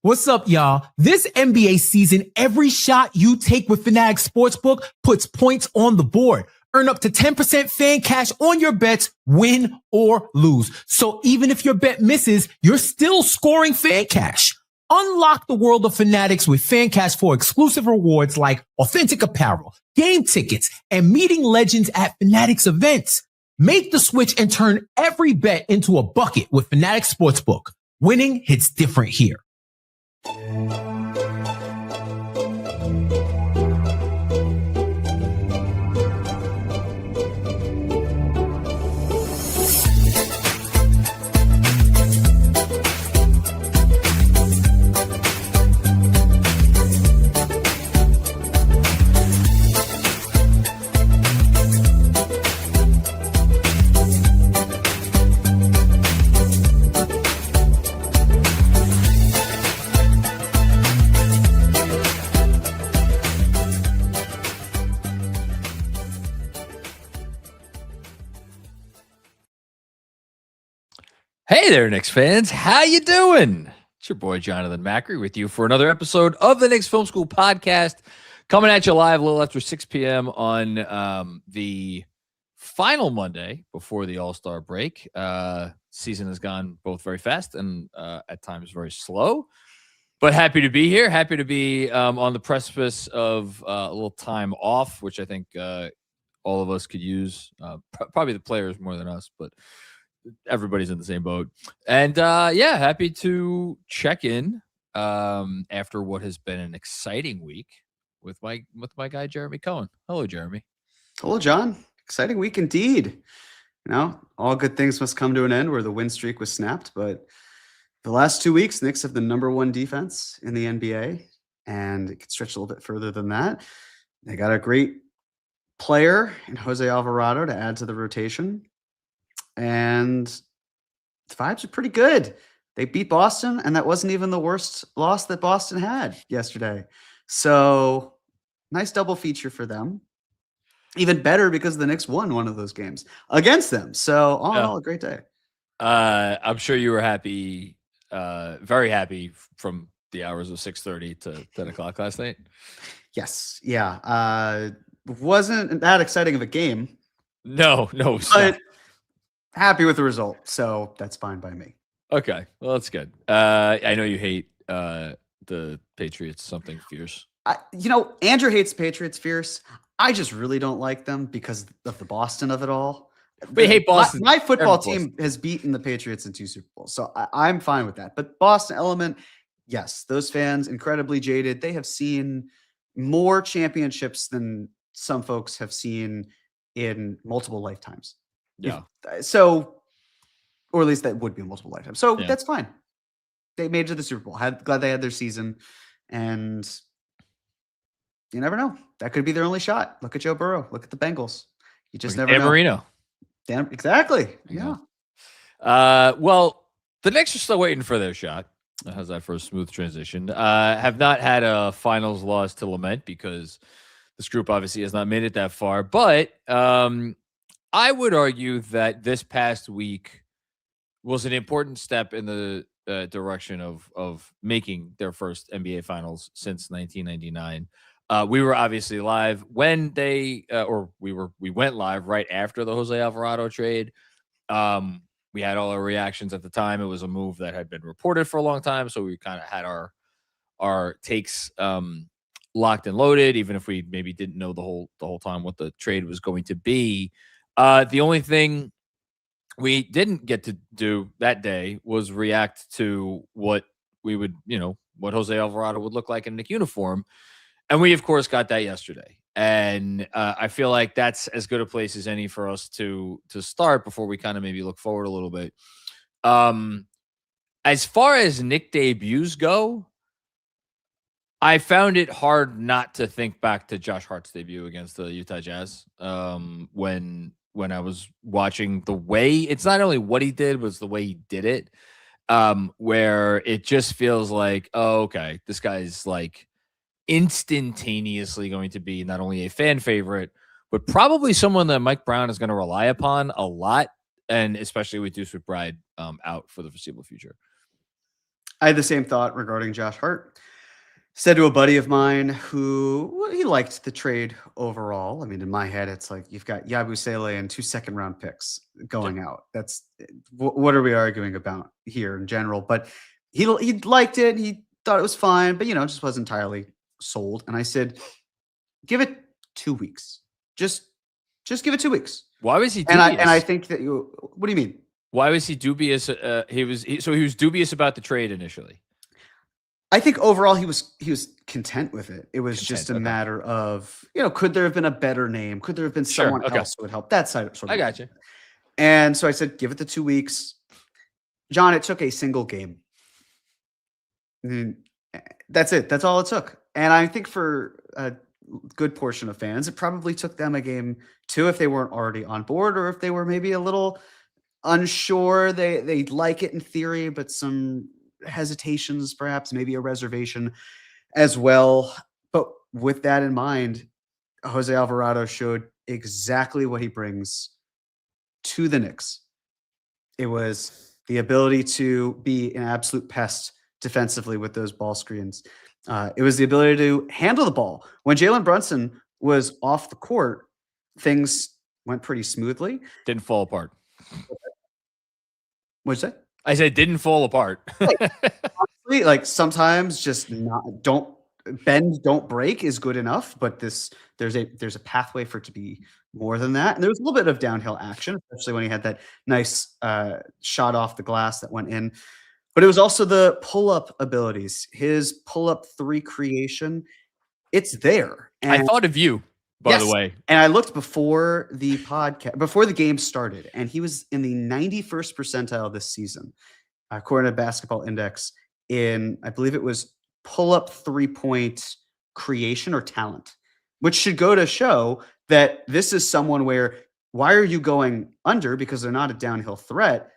What's up, y'all? This NBA season, every shot you take with FANATICS Sportsbook puts points on the board. Earn up to 10% fan cash on your bets, win or lose. So even if your bet misses, you're still scoring fan cash. Unlock the world of FANATICS with FanCash for exclusive rewards like authentic apparel, game tickets, and meeting legends at FANATICS events. Make the switch and turn every bet into a bucket with FANATICS Sportsbook. Winning hits different here. Hey there, Knicks fans. How you doing? It's your boy, Jonathan Macri, with you for another episode of the Knicks Film School Podcast, coming at you live a little after 6 p.m. on the final Monday before the All-Star break. Season has gone both very fast and at times very slow, but happy to be here. Happy to be on the precipice of a little time off, which I think all of us could use. Probably the players more than us, but everybody's in the same boat. And yeah, happy to check in after what has been an exciting week with my guy Jeremy Cohen. Hello, Jeremy. Hello, John. Exciting week indeed. You know, all good things must come to an end where the win streak was snapped, but the last 2 weeks, Knicks have the #1 defense in the NBA, and it could stretch a little bit further than that. They got a great player in Jose Alvarado to add to the rotation. And the vibes are pretty good. They beat Boston, and that wasn't even the worst loss that Boston had yesterday. So nice double feature for them. Even better because the Knicks won one of those games against them. So all in all, a great day. I'm sure you were happy, very happy from the hours of 6:30 to 10 o'clock last night. Yes. Yeah. Wasn't that exciting of a game. No. But happy with the result, so that's fine by me. Okay, well, that's good. I know you hate the Patriots something fierce. Andrew hates Patriots fierce. I just really don't like them because of the Boston of it all. We hate Boston. My football team has beaten the Patriots in 2 Super Bowls, so I'm fine with that. But Boston element, yes, those fans, incredibly jaded. They have seen more championships than some folks have seen in multiple lifetimes. Yeah. Or at least that would be a multiple lifetime. So that's fine. They made it to the Super Bowl. Glad they had their season. And you never know. That could be their only shot. Look at Joe Burrow. Look at the Bengals. You just never know. Marino. Damn, exactly. Yeah. Well, the Knicks are still waiting for their shot. How's that for a smooth transition? Have not had a finals loss to lament because this group obviously has not made it that far. But I would argue that this past week was an important step in the direction of making their first NBA Finals since 1999. We were obviously live when they, we went live right after the Jose Alvarado trade. We had all our reactions at the time. It was a move that had been reported for a long time, so we kind of had our takes locked and loaded, even if we maybe didn't know the whole time what the trade was going to be. The only thing we didn't get to do that day was react to what we would, what Jose Alvarado would look like in a Knick uniform. And we, of course, got that yesterday. And I feel like that's as good a place as any for us to start before we kind of maybe look forward a little bit. As far as Knick debuts go, I found it hard not to think back to Josh Hart's debut against the Utah Jazz when I was watching the way, it's not only what he did, but it's the way he did it, where it just feels like, oh, okay, this guy's like instantaneously going to be not only a fan favorite, but probably someone that Mike Brown is going to rely upon a lot, and especially with Deuce McBride out for the foreseeable future. I had the same thought regarding Josh Hart. Said to a buddy of mine who he liked the trade overall. I mean, in my head, it's like you've got Yabusele and 2 second-round picks going out. That's what are we arguing about here in general? But he liked it. He thought it was fine, but just wasn't entirely sold. And I said, give it 2 weeks. Just give it 2 weeks. Why was he dubious? And I think that what do you mean? Why was he dubious? He was dubious about the trade initially. I think overall he was content with it. It was just a matter of, could there have been a better name? Could there have been someone else who would help? That side of I got you. And so I said, give it the 2 weeks. John, it took a single game. That's it. That's all it took. And I think for a good portion of fans, it probably took them a game too if they weren't already on board, or if they were maybe a little unsure. They like it in theory, but some hesitations, perhaps maybe a reservation as well. But with that in mind, Jose Alvarado showed exactly what he brings to the Knicks. It was the ability to be an absolute pest defensively with those ball screens. It was the ability to handle the ball. When Jalen Brunson was off the court, things went pretty smoothly. Didn't fall apart. What'd you say? I said didn't fall apart. Honestly, like sometimes just don't bend, don't break is good enough, but there's a pathway for it to be more than that. And there was a little bit of downhill action, especially when he had that nice shot off the glass that went in. But it was also the pull-up abilities, his pull-up 3 creation. It's there. And I thought of you, by the way. And I looked before the podcast, before the game started, and he was in the 91st percentile this season, according to Basketball Index, in, I believe it was pull-up 3-point creation or talent, which should go to show that this is someone where, why are you going under? Because they're not a downhill threat.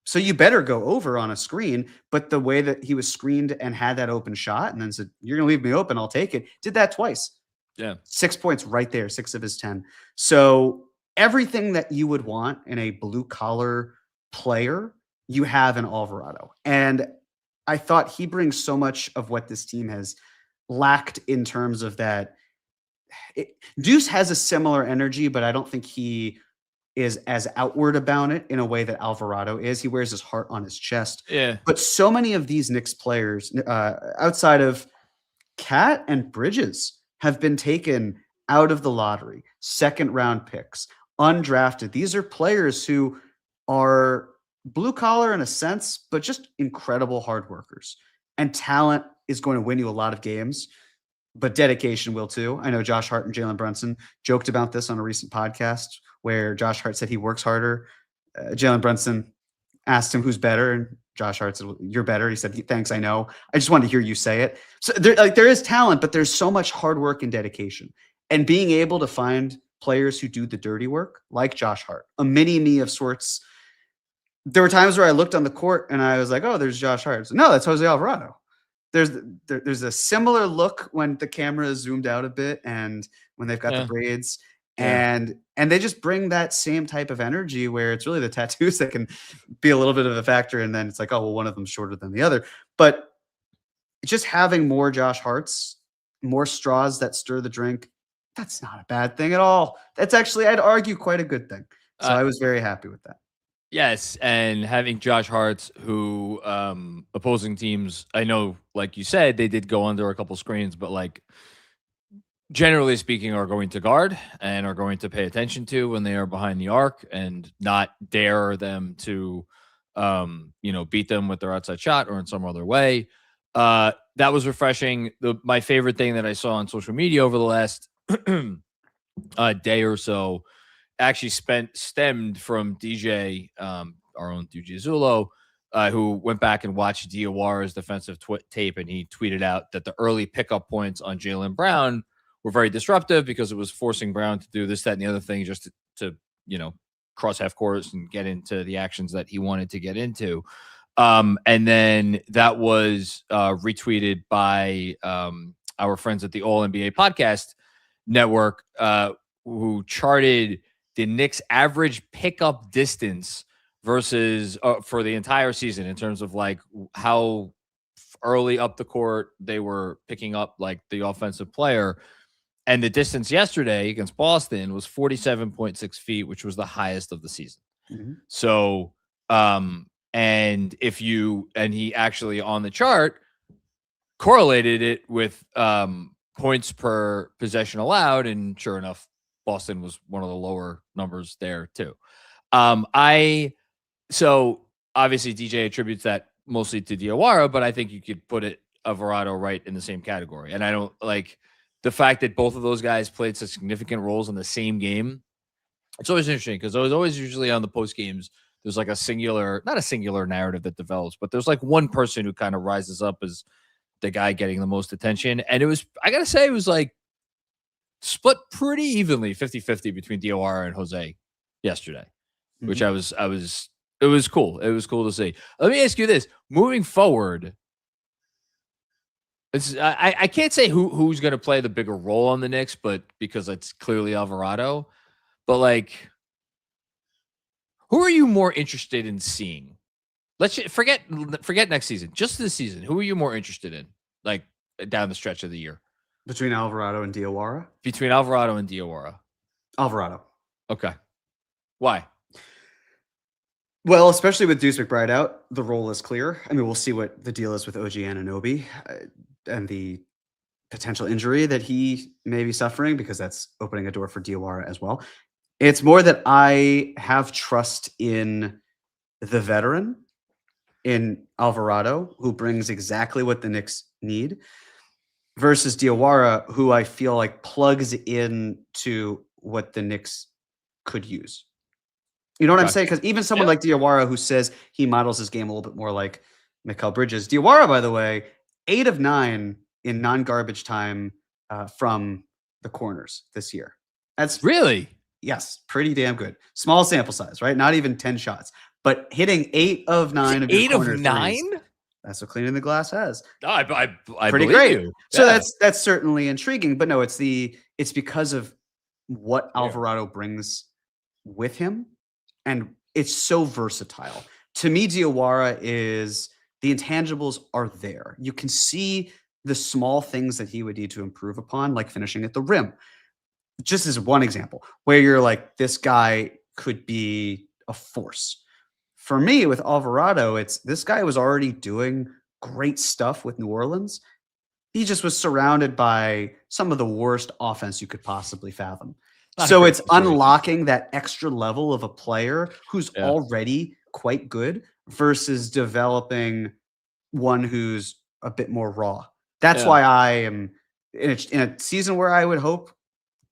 So you better go over on a screen. But the way that he was screened and had that open shot and then said, you're going to leave me open, I'll take it. Did that twice. Yeah. 6 points right there, 6 of his 10. So everything that you would want in a blue collar player, you have in Alvarado. And I thought he brings so much of what this team has lacked in terms of that. Deuce has a similar energy, but I don't think he is as outward about it in a way that Alvarado is. He wears his heart on his chest. Yeah. But so many of these Knicks players, outside of Cat and Bridges, have been taken out of the lottery, 2nd-round picks, undrafted. These are players who are blue collar in a sense, but just incredible hard workers. And talent is going to win you a lot of games, but dedication will too. I know Josh Hart and Jalen Brunson joked about this on a recent podcast where Josh Hart said he works harder. Jalen Brunson asked him who's better, and Josh Hart said, well, you're better. He said, thanks, I know. I just wanted to hear you say it. So there is talent, but there's so much hard work and dedication. And being able to find players who do the dirty work, like Josh Hart, a mini-me of sorts. There were times where I looked on the court and I was like, oh, there's Josh Hart. So, no, that's Jose Alvarado. There's a similar look when the camera is zoomed out a bit and when they've got the braids. And they just bring that same type of energy where it's really the tattoos that can be a little bit of a factor. And then it's like, oh, well, one of them's shorter than the other. But just having more Josh Harts, more straws that stir the drink, that's not a bad thing at all. That's actually, I'd argue, quite a good thing. So I was very happy with that. Yes, and having Josh Hart, who opposing teams, I know, like you said, they did go under a couple screens, but like generally speaking, are going to guard and are going to pay attention to when they are behind the arc and not dare them to, beat them with their outside shot or in some other way. That was refreshing. My favorite thing that I saw on social media over the last day or so actually stemmed from DJ, our own DJ Zulo, who went back and watched Diawar's defensive tape, and he tweeted out that the early pickup points on Jaylen Brown were very disruptive because it was forcing Brown to do this, that, and the other thing just to cross half courts and get into the actions that he wanted to get into. And then that was retweeted by our friends at the All NBA Podcast Network, who charted the Knicks' average pickup distance versus for the entire season in terms of like how early up the court, they were picking up like the offensive player. And the distance yesterday against Boston was 47.6 feet, which was the highest of the season. Mm-hmm. So, and he actually on the chart correlated it with points per possession allowed. And sure enough, Boston was one of the lower numbers there too. So obviously DJ attributes that mostly to Diawara, but I think you could put Alvarado right in the same category. And I don't like the fact that both of those guys played such significant roles in the same game. It's always interesting because there's always usually on the post games, there's like not a singular narrative that develops, but there's like one person who kind of rises up as the guy getting the most attention. And I got to say, it was like split pretty evenly, 50-50 between Diawara and Jose yesterday, which it was cool. It was cool to see. Let me ask you this, moving forward, I can't say who's going to play the bigger role on the Knicks, but because it's clearly Alvarado. But like, who are you more interested in seeing? Let's forget next season. Just this season, who are you more interested in? Like down the stretch of the year, between Alvarado and Diawara. Alvarado. Okay. Why? Well, especially with Deuce McBride out, the role is clear. I mean, we'll see what the deal is with OG Anunoby and the potential injury that he may be suffering, because that's opening a door for Diawara as well. It's more that I have trust in the veteran, in Alvarado, who brings exactly what the Knicks need, versus Diawara, who I feel like plugs in to what the Knicks could use. You know what I'm saying? Because even someone like Diawara, who says he models his game a little bit more like Mikal Bridges. Diawara, by the way, 8 of 9 in non-garbage time from the corners this year. That's really, yes, pretty damn good. Small sample size, right? Not even 10 shots, but hitting 8 of 9 of 8 of 9. That's what cleaning the glass has. No, I pretty believe great. You. So Yeah. that's certainly intriguing. But no, it's because of what Alvarado brings with him. And it's so versatile. To me, Diawara is the intangibles are there. You can see the small things that he would need to improve upon, like finishing at the rim. Just as one example, where you're like, this guy could be a force. For me, with Alvarado, it's this guy was already doing great stuff with New Orleans. He just was surrounded by some of the worst offense you could possibly fathom. So it's unlocking that extra level of a player who's already quite good versus developing one who's a bit more raw. That's why I am in a season where I would hope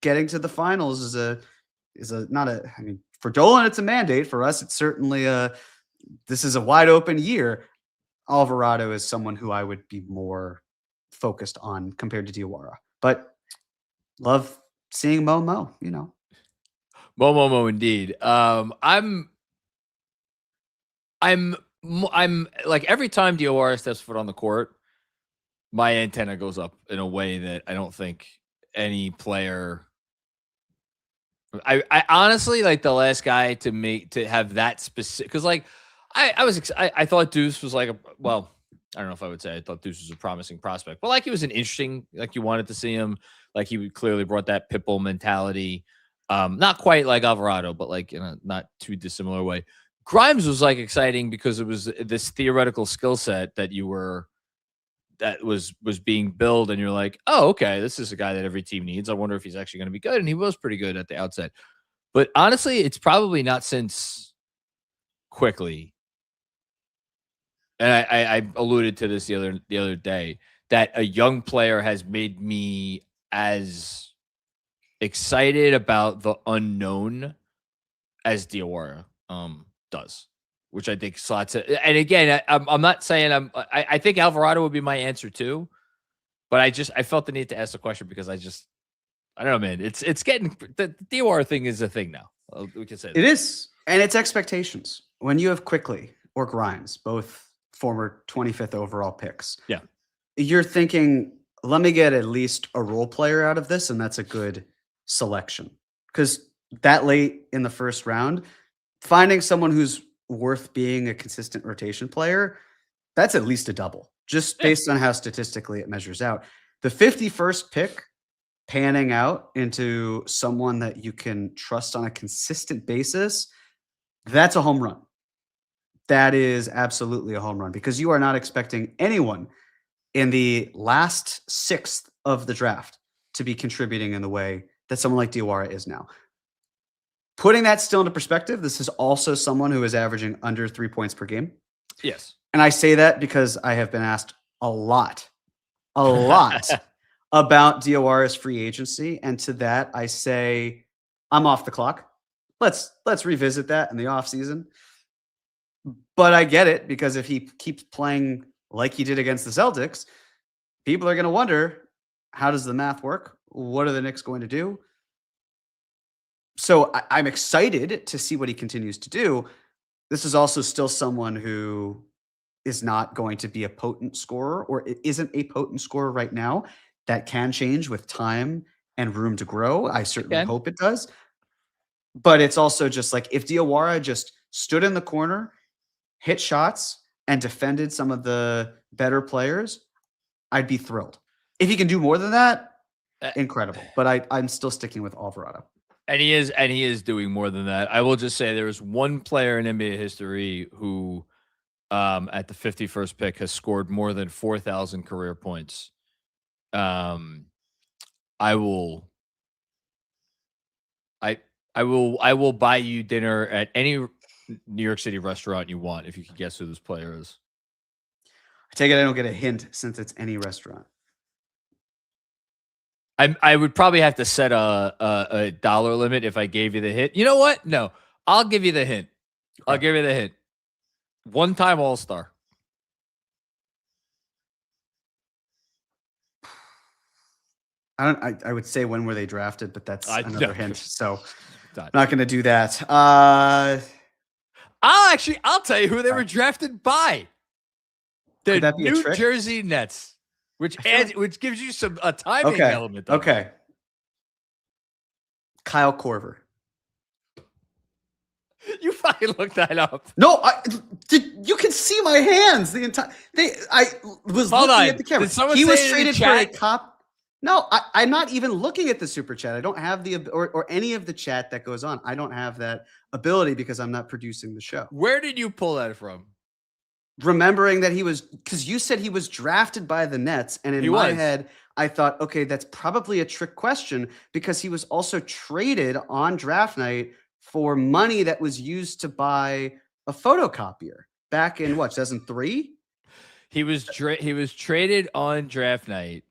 getting to the finals is not a, I mean, for Dolan, it's a mandate. For us, it's certainly this is a wide open year. Alvarado is someone who I would be more focused on compared to Diawara, but love seeing Mo, you know. Mo indeed. I'm like, every time Diawara steps foot on the court, my antenna goes up in a way that I don't think any player. I honestly, like, the last guy to have that specific, because like I thought Deuce was like I don't know if I would say I thought Deuce was a promising prospect, but like he was an interesting, like you wanted to see him. Like he clearly brought that pitbull mentality. Not quite like Alvarado, but like in a not too dissimilar way. Grimes was like exciting because it was this theoretical skill set that was being built, and you're like, oh, okay, this is a guy that every team needs. I wonder if he's actually going to be good, and he was pretty good at the outset. But honestly, it's probably not since Quickly. And I alluded to this the other day, that a young player has made me as excited about the unknown as Diawara does, which I think slots it. And again, I'm not saying I think Alvarado would be my answer too, but I felt the need to ask the question because I don't know, man. It's getting, the Diawara thing is a thing now. We can say that. It is, and it's expectations. When you have Quickly or Grimes, both former 25th overall picks, you're thinking, let me get at least a role player out of this, and that's a good selection. Because that late in the first round, finding someone who's worth being a consistent rotation player, that's at least a double just based on how statistically it measures out. The 51st pick panning out into someone that you can trust on a consistent basis, that's a home run. That is absolutely a home run because you are not expecting anyone in the last sixth of the draft to be contributing in the way that someone like Diawara is now. Putting that still into perspective, this is also someone who is averaging under 3 points per game. Yes. And I say that because I have been asked a lot about Diawara's free agency. And to that, I say, I'm off the clock. Let's revisit that in the offseason. But I get it because if he keeps playing like he did against the Celtics, people are going to wonder, how does the math work? What are the Knicks going to do? So I'm excited to see what he continues to do. This is also still someone who is not going to be a potent scorer, or it isn't a potent scorer right now. That can change with time and room to grow. I certainly hope it does. But it's also just like if Diawara just stood in the corner, hit shots, and defended some of the better players, I'd be thrilled. If he can do more than that, incredible. But I'm still sticking with Alvarado. And he is doing more than that. I will just say there is one player in NBA history who, at the 51st pick, has scored more than 4,000 career points. I will buy you dinner at any New York City restaurant you want if you can guess who this player is. I take it I don't get a hint since it's any restaurant. I would probably have to set a dollar limit if I gave you the hint. You know what? No, I'll give you the hint. I'll give you the hint. One-time All-Star. I would say when were they drafted, but that's another hint. So Done. not going to do that. I'll tell you who they were drafted by. The New Jersey Nets, which gives you a timing element. Okay. Kyle Korver. You fucking looked that up. No, you can see my hands the entire. I was looking at the camera. He was traded for a cop. No, I'm not even looking at the super chat. I don't have or any of the chat that goes on. I don't have that ability because I'm not producing the show. Where did you pull that from? Remembering that because you said he was drafted by the Nets, and in my head, I thought, okay, that's probably a trick question because he was also traded on draft night for money that was used to buy a photocopier back in 2003. He was traded on draft night.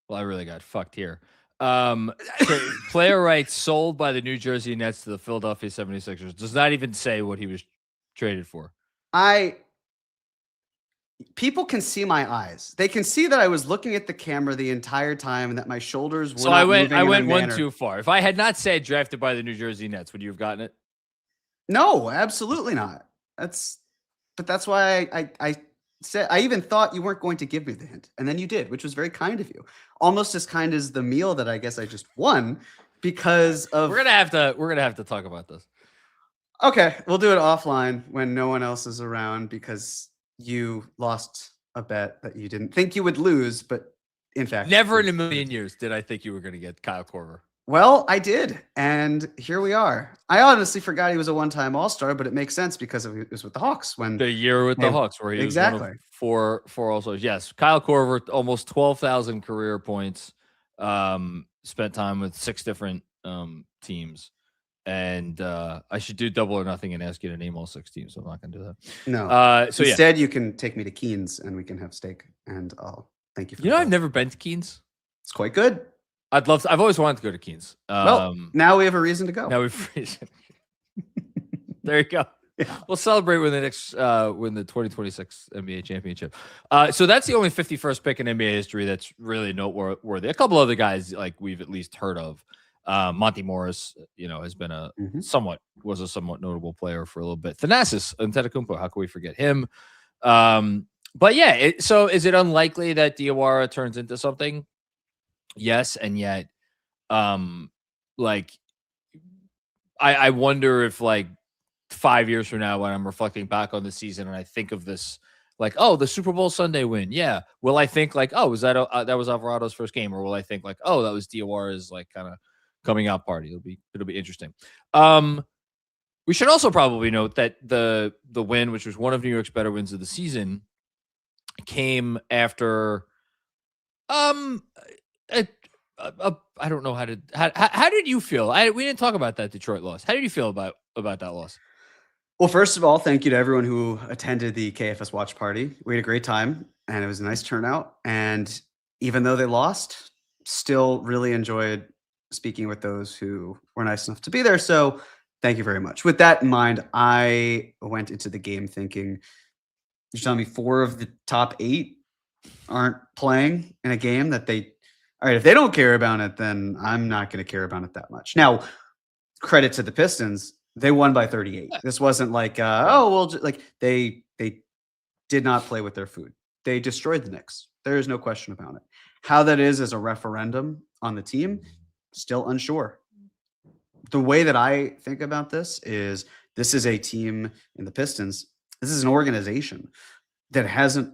Well, I really got fucked here. Player rights sold by the New Jersey Nets to the Philadelphia 76ers. Does not even say what he was traded for. People can see my eyes. They can see that I was looking at the camera the entire time and that my shoulders were so not moving. I went one manner. too far. If I had not said drafted by the New Jersey Nets, would you have gotten it? No, absolutely not. That's why I said I even thought you weren't going to give me the hint, and then you did, which was very kind of you. Almost as kind as the meal that I guess I just won because of. We're gonna have to talk about this. Okay, we'll do it offline when no one else is around because you lost a bet that you didn't think you would lose, but in fact, never in a million years did I think you were going to get Kyle Korver. Well, I did, and here we are. I honestly forgot he was a one-time All-Star, but it makes sense because it was with the Hawks when the year with the Hawks, where he was one of four All-Stars. Yes, Kyle Korver, almost 12,000 career points. Spent time with 6 different teams. And I should do double or nothing and ask you to name all 6 teams. So I'm not going to do that. No. Instead, you can take me to Keen's and we can have steak. And I'll thank you for I've never been to Keen's. It's quite good. I've always wanted to go to Keen's. Well, now we have a reason to go. There you go. Yeah. We'll celebrate when the Knicks win the 2026 NBA championship. So that's the only 51st pick in NBA history that's really noteworthy. A couple other guys like we've at least heard of. Monty Morris, has been a somewhat notable player for a little bit. Thanasis Antetokounmpo, how can we forget him? But yeah, so is it unlikely that Diawara turns into something? Yes, and yet, I wonder if 5 years from now, when I'm reflecting back on the season and I think of this Like, oh, the Super Bowl Sunday win. Yeah. Will I think like, oh, was that was Alvarado's first game? Or will I think like, oh, that was Diawara's like kind of coming out party? It'll be interesting. We should also probably note that the win, which was one of New York's better wins of the season, came after I don't know how did you feel? We didn't talk about that Detroit loss. How did you feel about that loss? Well, first of all, thank you to everyone who attended the KFS watch party. We had a great time and it was a nice turnout. And even though they lost, still really enjoyed speaking with those who were nice enough to be there. So thank you very much. With that in mind, I went into the game thinking, you're telling me 4 of the top 8 aren't playing in a game that all right, if they don't care about it, then I'm not going to care about it that much. Now, credit to the Pistons. They won by 38. This wasn't like, they did not play with their food. They destroyed the Knicks. There is no question about it. How that is as a referendum on the team, still unsure. The way that I think about this is a team in the Pistons. This is an organization that hasn't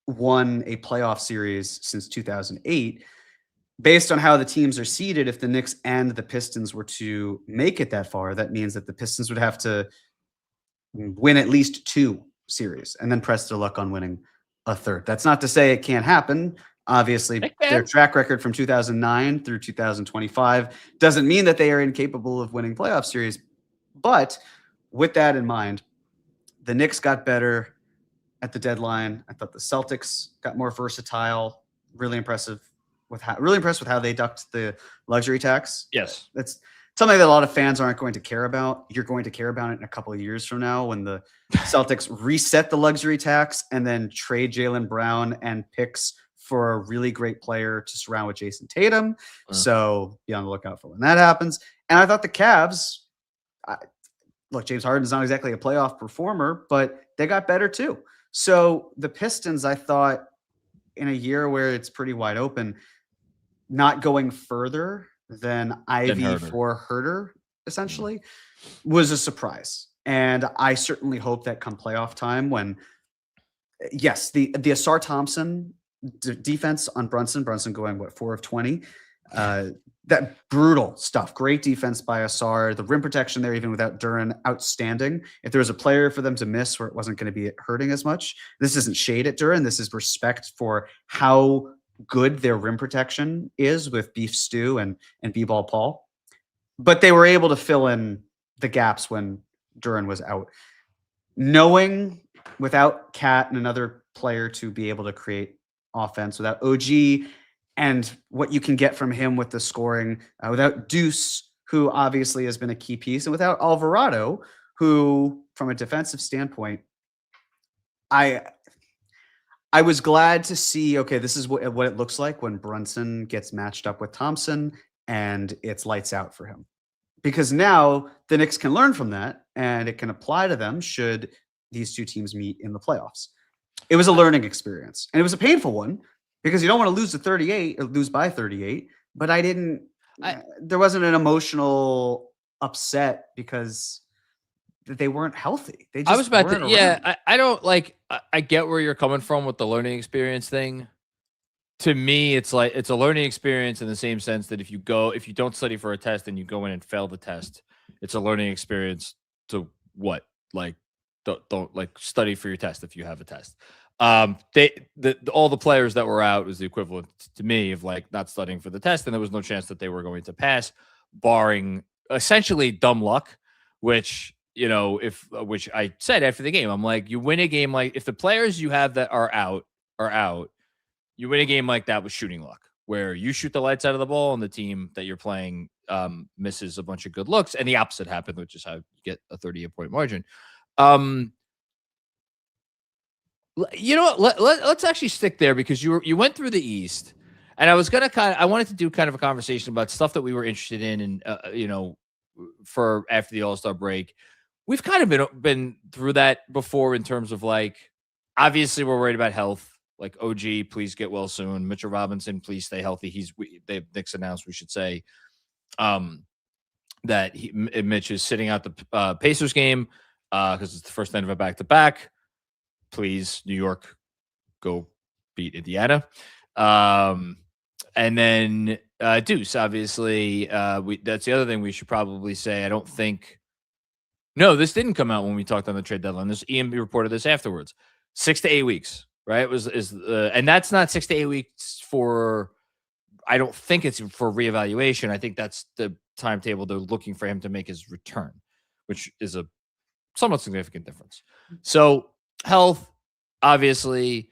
won a playoff series since 2008. Based on how the teams are seeded, if the Knicks and the Pistons were to make it that far, that means that the Pistons would have to win at least 2 series and then press their luck on winning a third. That's not to say it can't happen. Obviously, their track record from 2009 through 2025 doesn't mean that they are incapable of winning playoff series. But with that in mind, the Knicks got better at the deadline. I thought the Celtics got more versatile, really impressed with how they ducked the luxury tax. Yes. That's something that a lot of fans aren't going to care about. You're going to care about it in a couple of years from now when the Celtics reset the luxury tax and then trade Jaylen Brown and picks for a really great player to surround with Jason Tatum. So be on the lookout for when that happens. And I thought the Cavs, look, James Harden's not exactly a playoff performer, but they got better too. So the Pistons, I thought, in a year where it's pretty wide open, not going further than Ivy for Herter, essentially, was a surprise. And I certainly hope that come playoff time when, yes, the Asar Thompson defense on Brunson going, 4 of 20? That brutal stuff. Great defense by Asar. The rim protection there, even without Duren, outstanding. If there was a player for them to miss where it wasn't going to be hurting as much, this isn't shade at Duren. This is respect for how good their rim protection is with Beef Stew and B-Ball Paul. But they were able to fill in the gaps when Duren was out. Knowing without Cat and another player to be able to create offense, without OG and what you can get from him with the scoring, without Deuce, who obviously has been a key piece, and without Alvarado, who, from a defensive standpoint, I was glad to see, okay, this is what it looks like when Brunson gets matched up with Thompson and it's lights out for him. Because now the Knicks can learn from that and it can apply to them should these two teams meet in the playoffs. It was a learning experience, and it was a painful one because you don't want to lose to 38 or lose by 38. But there wasn't an emotional upset because they weren't healthy. They just I don't like, I get where you're coming from with the learning experience thing. To me, it's like, it's a learning experience in the same sense that if you don't study for a test and you go in and fail the test, it's a learning experience to what? Like, don't like study for your test if you have a test. All the players that were out was the equivalent to me of like not studying for the test, and there was no chance that they were going to pass, barring essentially dumb luck, which I said after the game, I'm like, you win a game like if the players you have that are out, you win a game like that with shooting luck, where you shoot the lights out of the ball and the team that you're playing misses a bunch of good looks, and the opposite happened, which is how you get a 38-point margin. You know what? Let's actually stick there because you went through the East, and I wanted to do kind of a conversation about stuff that we were interested in, and for after the All-Star break. We've kind of been through that before in terms of like, obviously we're worried about health. Like OG, please get well soon. Mitchell Robinson, please stay healthy. Knicks announced, we should say, that Mitch is sitting out the Pacers game because it's the first night of a back-to-back. please, New York, go beat Indiana. And then Deuce, obviously, that's the other thing we should probably say. I don't think. No, this didn't come out when we talked on the trade deadline. This EMB reported this afterwards. 6 to 8 weeks, right? And that's not 6 to 8 weeks for. I don't think it's for reevaluation. I think that's the timetable they're looking for him to make his return, which is a somewhat significant difference. So health, obviously,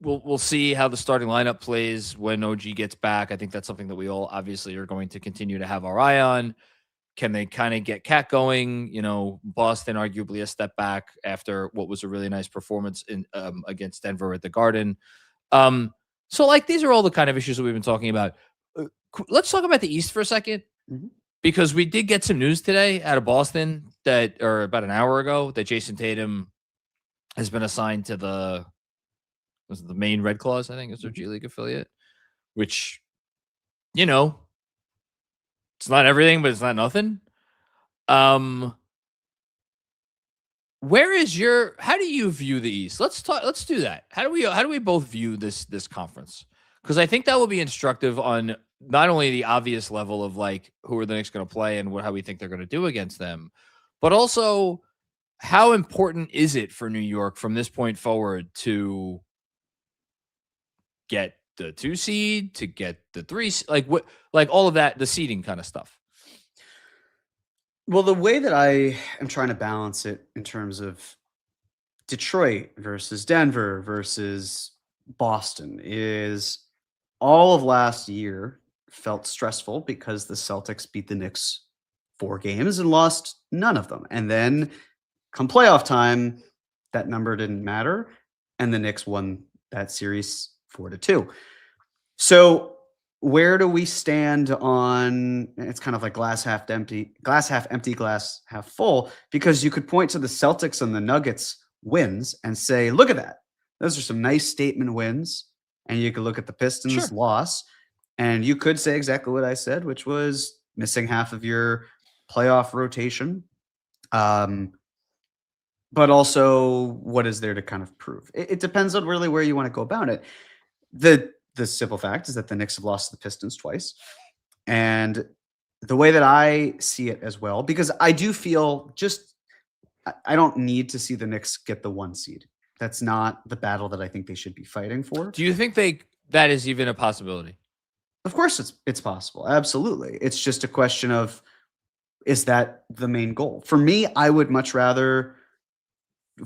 we'll see how the starting lineup plays when OG gets back. I think that's something that we all obviously are going to continue to have our eye on. Can they kind of get Cat going? Boston arguably a step back after what was a really nice performance in against Denver at the Garden. So like these are all the kind of issues that we've been talking about. Let's talk about the East for a second, because we did get some news today out of Boston or about an hour ago, that Jason Tatum has been assigned to the Maine Red Claws, I think is their G League affiliate, which, it's not everything, but it's not nothing. How do you view the East? Let's do that. How do we both view this conference? Because I think that will be instructive on not only the obvious level of like who are the Knicks going to play and how we think they're going to do against them, but also how important is it for New York from this point forward to get the 2 seed, to get the 3, like all of that, the seeding kind of stuff. Well, the way that I am trying to balance it in terms of Detroit versus Denver versus Boston is all of last year felt stressful because the Celtics beat the Knicks 4 games and lost none of them. And then come playoff time, that number didn't matter, and the Knicks won that series 4-2. So where do we stand on, it's kind of like glass half empty, glass half full, because you could point to the Celtics and the Nuggets wins and say, look at that. Those are some nice statement wins. And you could look at the Pistons loss, and you could say exactly what I said, which was missing half of your playoff rotation. But also, what is there to kind of prove? It depends on really where you want to go about it. The simple fact is that the Knicks have lost to the Pistons twice. And the way that I see it as well, because I do feel I don't need to see the Knicks get the 1 seed. That's not the battle that I think they should be fighting for. Do you think that is even a possibility? Of course it's possible. Absolutely. It's just a question of, is that the main goal? For me, I would much rather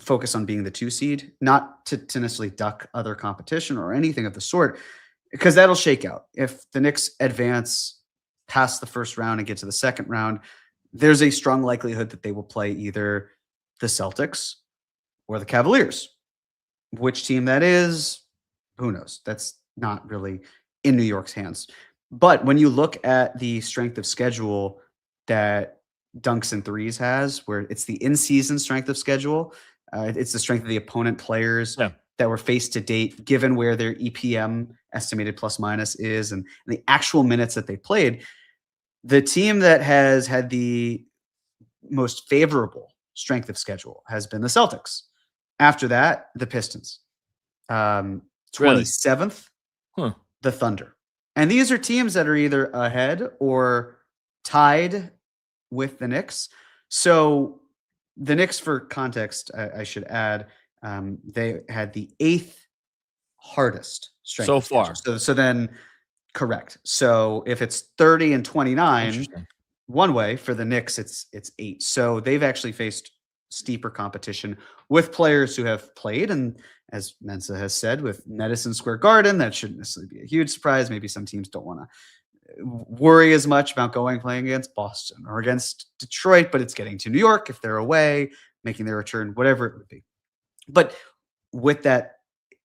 focus on being the 2 seed, not to necessarily duck other competition or anything of the sort, because that'll shake out. If the Knicks advance past the first round and get to the second round, there's a strong likelihood that they will play either the Celtics or the Cavaliers. Which team that is, who knows? That's not really in New York's hands. But when you look at the strength of schedule that Dunks and Threes has, where it's the in-season strength of schedule, it's the strength of the opponent players that were faced to date, given where their EPM estimated plus minus is and the actual minutes that they played. The team that has had the most favorable strength of schedule has been the Celtics. After that, the Pistons. 27th, the Thunder. And these are teams that are either ahead or tied with the Knicks. So the Knicks, for context, I should add, they had the 8th hardest strength so far. So then, correct. So if it's 30 and 29, one way, for the Knicks, it's 8. So they've actually faced steeper competition with players who have played. And as Mensa has said, with Madison Square Garden, that shouldn't necessarily be a huge surprise. Maybe some teams don't want to worry as much about playing against Boston or against Detroit, but it's getting to New York if they're away, making their return, whatever it would be. But with that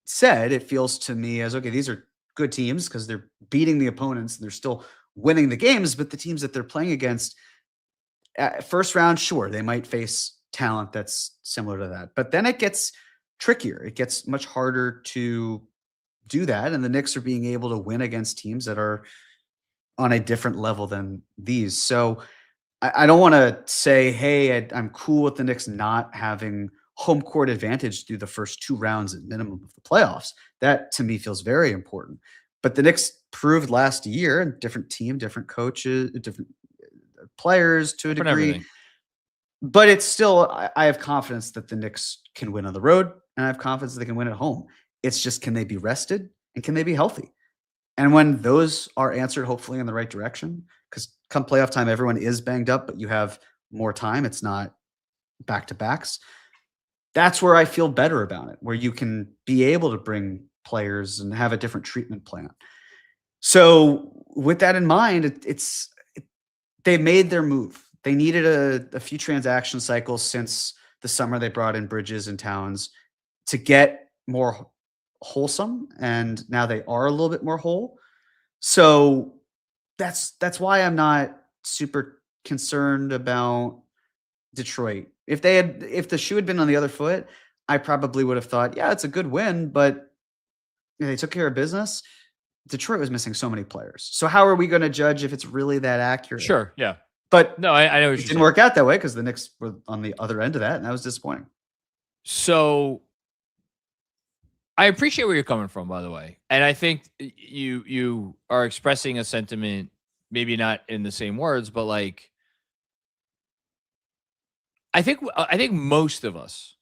said, it feels to me as, okay, these are good teams because they're beating the opponents and they're still winning the games, but the teams that they're playing against, first round, sure, they might face talent that's similar to that, but then it gets trickier. It gets much harder to do that, and the Knicks are being able to win against teams that are on a different level than these. So I don't want to say, hey, I'm cool with the Knicks not having home court advantage through the first 2 rounds at minimum of the playoffs. That to me feels very important. But the Knicks proved last year, different team, different coaches, different players to a Different degree. everything. But it's still, I have confidence that the Knicks can win on the road, and I have confidence that they can win at home. It's just, can they be rested and can they be healthy? And when those are answered, hopefully in the right direction, because come playoff time, everyone is banged up, but you have more time. It's not back-to-backs. That's where I feel better about it, where you can be able to bring players and have a different treatment plan. So with that in mind, they made their move. They needed a few transaction cycles since the summer. They brought in Bridges and Towns to get more wholesome, and now they are a little bit more whole. So that's why I'm not super concerned about Detroit. If the shoe had been on the other foot, I probably would have thought, yeah, it's a good win, but they took care of business. Detroit was missing so many players. So how are we going to judge if it's really that accurate? Sure, yeah. But no, I know it didn't work out that way because the Knicks were on the other end of that, and that was disappointing. So I appreciate where you're coming from, by the way. And I think you are expressing a sentiment, maybe not in the same words, but like, I think most of us,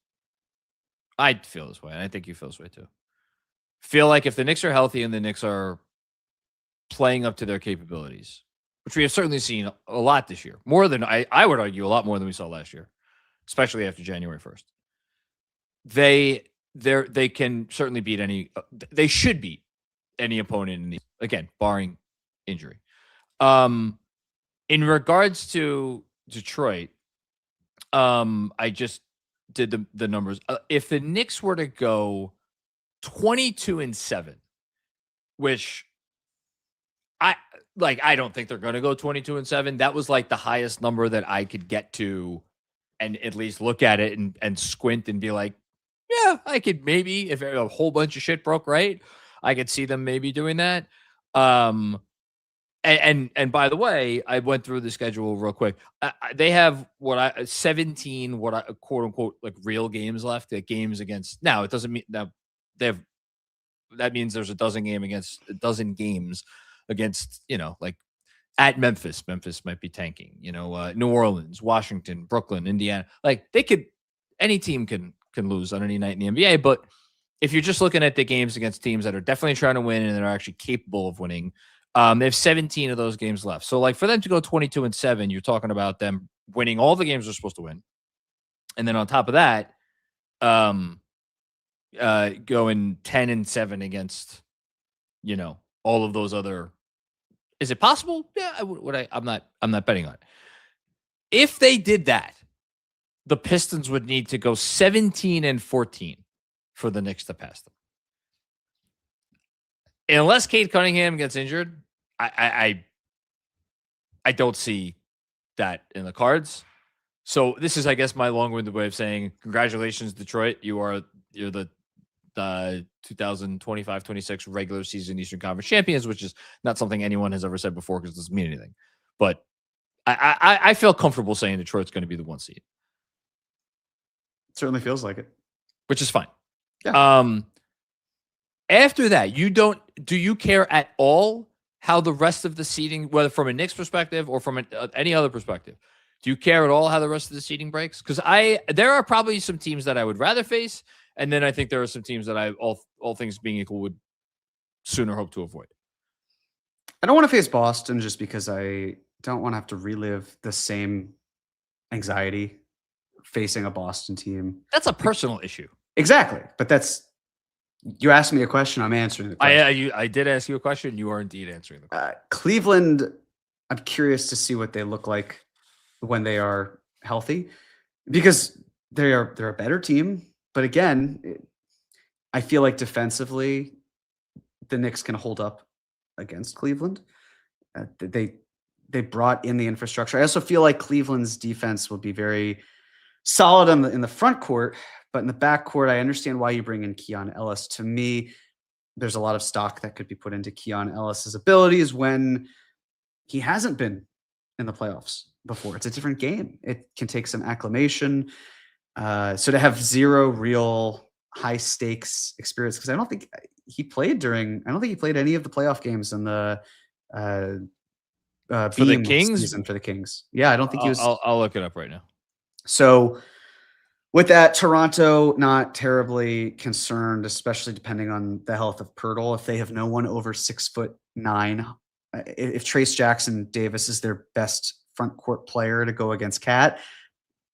I feel this way, and I think you feel this way too, feel like if the Knicks are healthy and the Knicks are playing up to their capabilities, which we have certainly seen a lot this year, more than I would argue a lot more than we saw last year, especially after January 1st. They can certainly beat they should beat any opponent again, barring injury. In regards to Detroit, I just did the numbers. If the Knicks were to go 22-7, which I don't think they're going to go 22-7. That was like the highest number that I could get to and at least look at it and squint and be like, yeah, I could maybe, if a whole bunch of shit broke right, I could see them maybe doing that. And by the way, I went through the schedule real quick. They have 17 quote unquote like real games left. Games against, now it doesn't mean now that means there's a dozen games against, like at Memphis. Memphis might be tanking, New Orleans, Washington, Brooklyn, Indiana. Like any team can lose on any night in the NBA. But if you're just looking at the games against teams that are definitely trying to win and that are actually capable of winning, they have 17 of those games left. So like for them to go 22-7, you're talking about them winning all the games they're supposed to win. And then on top of that, going 10-7 against, all of those other. Is it possible? Yeah, I'm not betting on it. If they did that, the Pistons would need to go 17-14 for the Knicks to pass them. Unless Cade Cunningham gets injured, I don't see that in the cards. So this is, I guess, my long-winded way of saying congratulations, Detroit. You're the 2025-26 regular season Eastern Conference champions, which is not something anyone has ever said before because it doesn't mean anything. But I feel comfortable saying Detroit's going to be the 1 seed. It certainly feels like it, which is fine. Yeah. After that, do you care at all how the rest of the seeding, whether from a Knicks perspective or from any other perspective, do you care at all how the rest of the seeding breaks? Because there are probably some teams that I would rather face, and then I think there are some teams that I, all things being equal, would sooner hope to avoid. I don't want to face Boston just because I don't want to have to relive the same anxiety facing a Boston team. That's a personal issue. Exactly. But you asked me a question, I'm answering the question. I did ask you a question. You are indeed answering the question. Cleveland, I'm curious to see what they look like when they are healthy, because they're a better team. But again, I feel like defensively, the Knicks can hold up against Cleveland. They brought in the infrastructure. I also feel like Cleveland's defense will be very solid in the front court, but in the back court, I understand why you bring in Keon Ellis. To me, there's a lot of stock that could be put into Keon Ellis's abilities when he hasn't been in the playoffs before. It's a different game. It can take some acclimation. So to have zero real high stakes experience, because I don't think he played any of the playoff games in the For the Beam Kings? season for the Kings. Yeah, I don't think he was. I'll look it up right now. So with that, Toronto not terribly concerned, especially depending on the health of Pirtle. If they have no one over 6'9", if Trace Jackson Davis is their best front court player to go against Cat,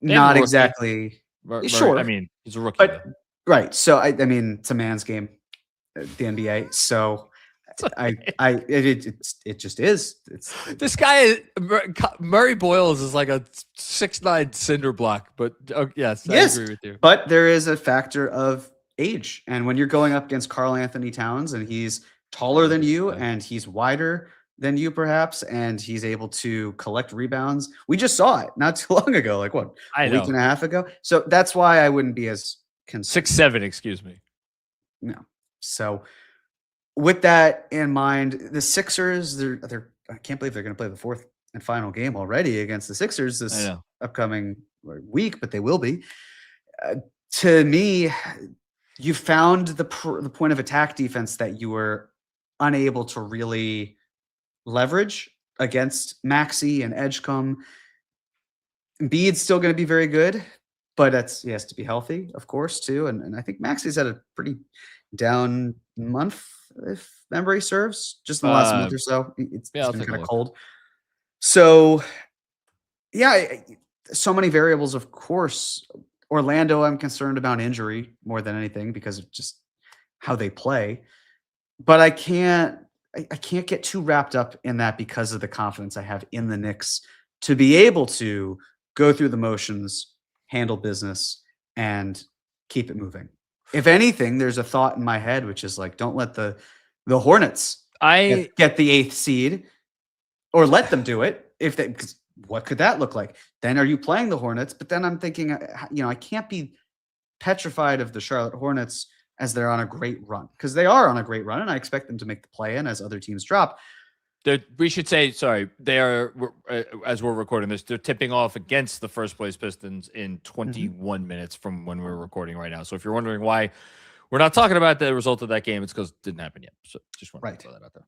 not exactly. Sure, I mean, he's a rookie, but right. So I mean, it's a man's game, the NBA. So it just is. This guy Murray Boyles is like a 6'9" cinder block, but yes, I agree with you. But there is a factor of age, and when you're going up against Karl Anthony Towns, and he's taller than you, and he's wider than you, perhaps, and he's able to collect rebounds. We just saw it not too long ago, like what, a week and a half ago. So that's why I wouldn't be as concerned. 6'7", excuse me. No, so. With that in mind, the Sixers, they're I can't believe they're going to play the fourth and final game already against the Sixers this upcoming week, but they will be. To me, you found the point of attack defense that you were unable to really leverage against Maxey and Edgecombe. Embiid's still going to be very good, but he has to be healthy, of course, too. And I think Maxey's had a pretty down month, if memory serves, just in the last month or so. It's been kind of cold. So, yeah, so many variables, of course. Orlando, I'm concerned about injury more than anything because of just how they play. But I can't get too wrapped up in that because of the confidence I have in the Knicks to be able to go through the motions, handle business, and keep it moving. If anything, there's a thought in my head, which is like, don't let the Hornets get the 8th seed, or let them do it. Because what could that look like? Then are you playing the Hornets? But then I'm thinking, I can't be petrified of the Charlotte Hornets as they're on a great run, because they are on a great run, and I expect them to make the play-in as other teams drop. We should say, sorry, they are, as we're recording this, they're tipping off against the first place Pistons in 21 minutes from when we're recording right now. So if you're wondering why we're not talking about the result of that game, it's because it didn't happen yet. So just want to throw that out there.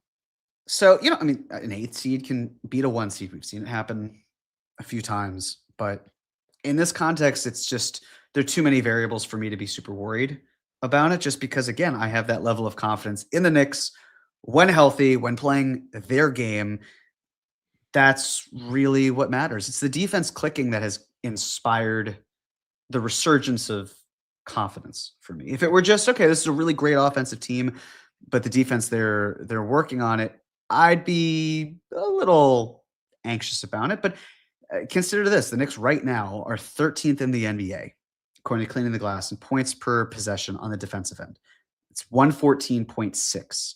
So, an 8th seed can beat a 1 seed. We've seen it happen a few times. But in this context, it's just, there are too many variables for me to be super worried about it, just because, again, I have that level of confidence in the Knicks. When healthy, when playing their game, that's really what matters. It's the defense clicking that has inspired the resurgence of confidence for me. If it were just, okay, this is a really great offensive team, but the defense, they're working on it, I'd be a little anxious about it. But consider this, the Knicks right now are 13th in the NBA, according to Cleaning the Glass, in points per possession on the defensive end. It's 114.6.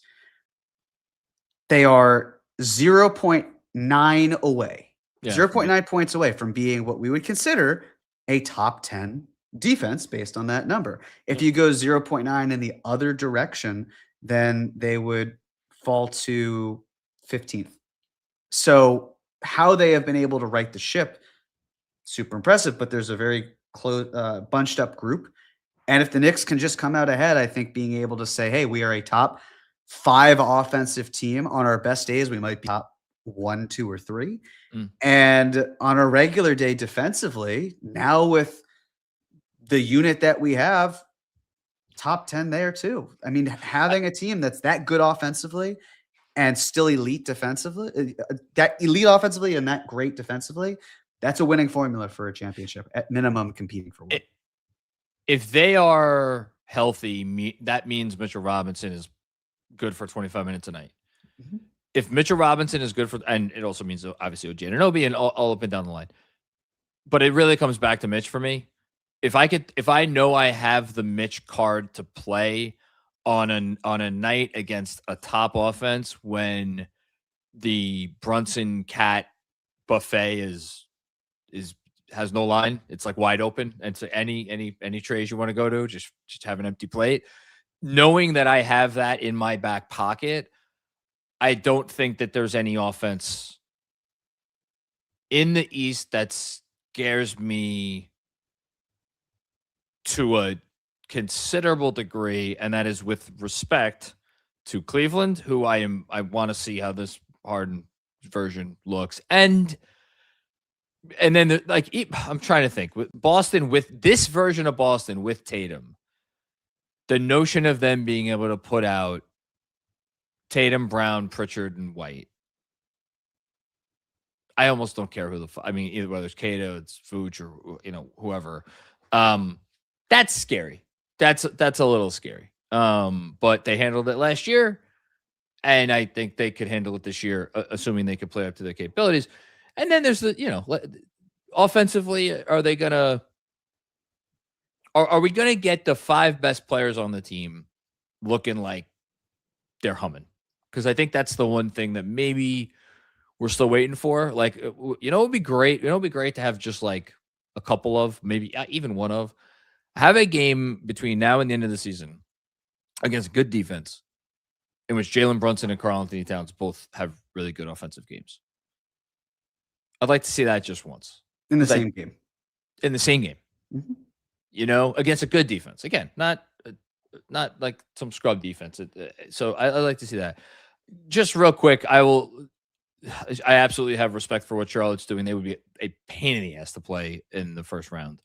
They are 0.9 away, 0.9 points away from being what we would consider a top 10 defense based on that number. If you go 0.9 in the other direction, then they would fall to 15th. So how they have been able to right the ship, super impressive, but there's a very close, bunched up group. And if the Knicks can just come out ahead, I think being able to say, hey, we are a top 5 offensive team. On our best days, we might be top 1, 2, or 3. And on a regular day defensively, now with the unit that we have, top 10 there too. I mean, having a team that's that good offensively and still elite defensively, that elite offensively and that great defensively, that's a winning formula for a championship, at minimum competing for one. If they are healthy, that means Mitchell Robinson is good for 25 minutes a night. If Mitchell Robinson is good for, and it also means obviously OG Anunoby and all up and down the line, but it really comes back to Mitch for me. If I know I have the Mitch card to play on a night against a top offense when the Brunson Cat buffet has no line, it's like wide open, and so any trays you want to go to, just have an empty plate. Knowing that I have that in my back pocket, I don't think that there's any offense in the East that scares me to a considerable degree, and that is with respect to Cleveland, who I want to see how this Harden version looks, and then I'm trying to think with Boston, with this version of Boston with Tatum, the notion of them being able to put out Tatum, Brown, Pritchard, and White. I almost don't care who either whether it's Cato, it's Vooch, or whoever. That's scary. That's a little scary. But they handled it last year, and I think they could handle it this year, assuming they could play up to their capabilities. And then there's offensively, are we gonna get the 5 best players on the team looking like they're humming? Because I think that's the one thing that maybe we're still waiting for. Like, it would be great. It would be great to have just like a couple of, maybe even one of, have a game between now and the end of the season against good defense in which Jalen Brunson and Karl-Anthony Towns both have really good offensive games. I'd like to see that just once. In the same game. In the same game. Mm-hmm. Against a good defense. Again, not like some scrub defense. So I'd like to see that. Just real quick, I absolutely have respect for what Charlotte's doing. They would be a pain in the ass to play in the first round.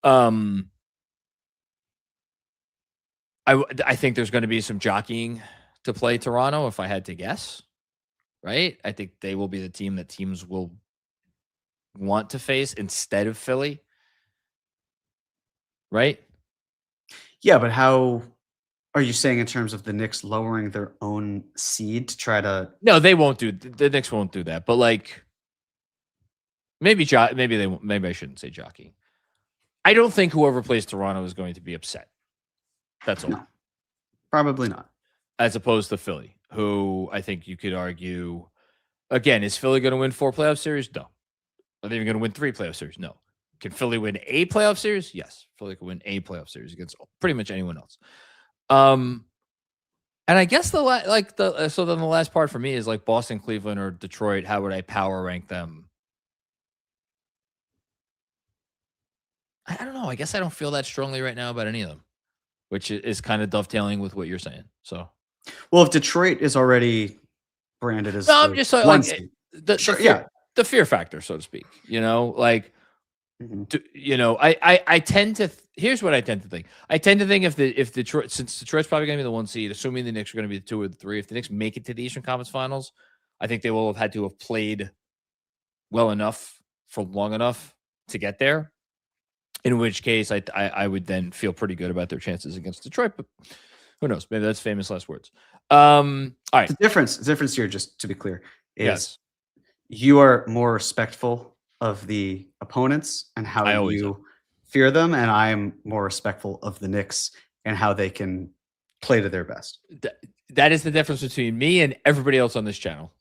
I think there's going to be some jockeying to play Toronto, if I had to guess. Right? I think they will be the team that teams will want to face instead of Philly. Right? Yeah, but how are you saying in terms of the Knicks lowering their own seed to try to? No, they won't do. The Knicks won't do that. But like, maybe I shouldn't say jockeying. I don't think whoever plays Toronto is going to be upset. That's all. No, probably not. As opposed to Philly, who I think you could argue, again, is Philly going to win 4 playoff series? No. Are they even going to win 3 playoff series? No. Can Philly win a playoff series? Yes. Philly can win a playoff series against pretty much anyone else. And I guess so then the last part for me is like Boston, Cleveland, or Detroit. How would I power rank them? I don't know. I guess I don't feel that strongly right now about any of them, which is kind of dovetailing with what you're saying. So, well, if Detroit is already branded as I'm just like the fear factor, so to speak. I tend to. Here's what I tend to think. I tend to think if Detroit, since Detroit's probably going to be the 1 seed, assuming the Knicks are going to be the 2 or the 3, if the Knicks make it to the Eastern Conference Finals, I think they will have had to have played well enough for long enough to get there. In which case, I would then feel pretty good about their chances against Detroit. But who knows? Maybe that's famous last words. All right. The difference here, just to be clear, is you are more respectful of the opponents and how you fear them, and I am more respectful of the Knicks and how they can play to their best. That is the difference between me and everybody else on this channel.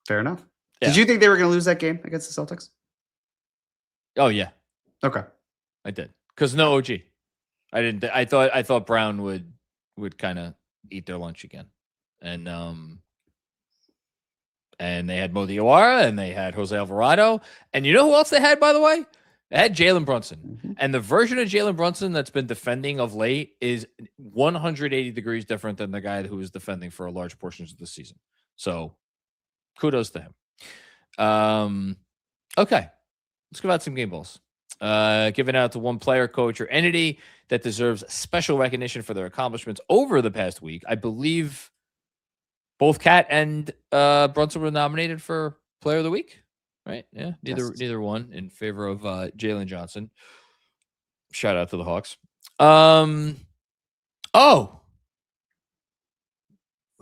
Fair enough. Yeah. Did you think they were going to lose that game against the Celtics? Oh yeah. Okay. I did. Because no OG. I didn't. I thought Brown would kind of eat their lunch again, and they had Mo Diawara and they had Jose Alvarado, and you know who else they had, by the way? They had Jalen Brunson, and the version of Jalen Brunson that's been defending of late is 180 degrees different than the guy who was defending for a large portions of the season. So, kudos to him. Okay, let's go about some game balls. Given out to one player, coach, or entity that deserves special recognition for their accomplishments over the past week. I believe both Cat and Brunson were nominated for Player of the Week, right? Yeah, neither one in favor of Jalen Johnson. Shout out to the Hawks.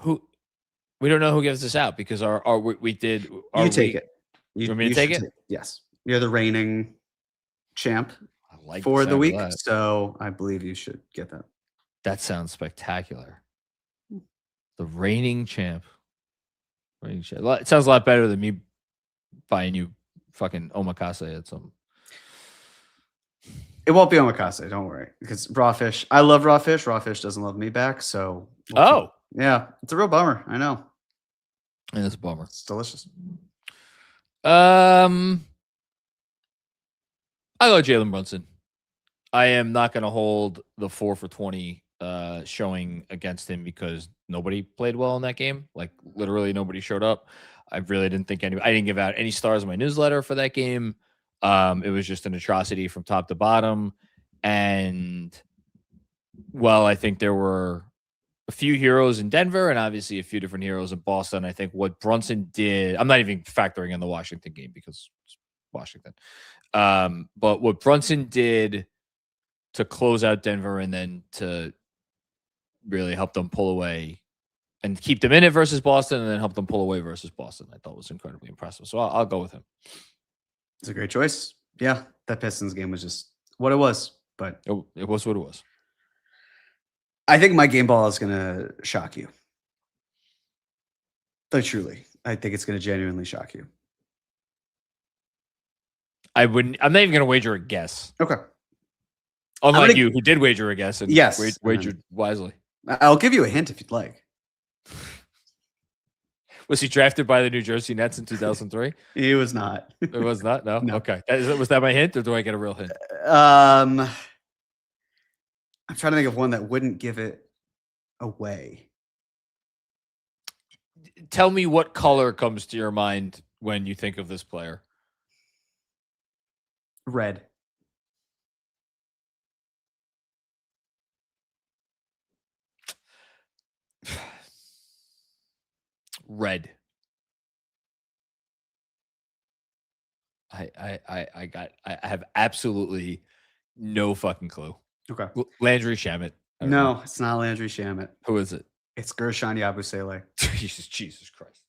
Who? We don't know who gives this out because we did. You take it. You want me to take it? Yes, you're the reigning champ for the week, so I believe you should get that. That sounds spectacular. The reigning champ. It sounds a lot better than me buying you fucking omakase at some. It won't be omakase, don't worry. Because raw fish, I love raw fish. Raw fish doesn't love me back, so. Yeah, it's a real bummer. I know. And it's a bummer. It's delicious. I go Jalen Brunson. I am not going to hold the 4 for 20 showing against him because nobody played well in that game. Like literally nobody showed up. I really didn't think I didn't give out any stars in my newsletter for that game. It was just an atrocity from top to bottom. And well, I think there were a few heroes in Denver and obviously a few different heroes in Boston. I think what Brunson did, I'm not even factoring in the Washington game because it's Washington. But what Brunson did to close out Denver and then to really help them pull away and keep them in it versus Boston and then help them pull away versus Boston, I thought was incredibly impressive. So I'll go with him. It's a great choice. Yeah, that Pistons game was just what it was, but it was what it was. I think my game ball is going to shock you. Like, truly. I think it's going to genuinely shock you. I'm not even going to wager a guess. Okay. Unlike you, who did wager a guess and yes, wagered wisely. I'll give you a hint if you'd like. Was he drafted by the New Jersey Nets in 2003? He was not. It was not? No? No. Okay. Was that my hint or do I get a real hint? I'm trying to think of one that wouldn't give it away. Tell me what color comes to your mind when you think of this player. Red. Red. I have absolutely no fucking clue. Okay. Landry Shamet. No, it's not Landry Shamet. Who is it? It's Gershon Yabusele. Jesus Christ.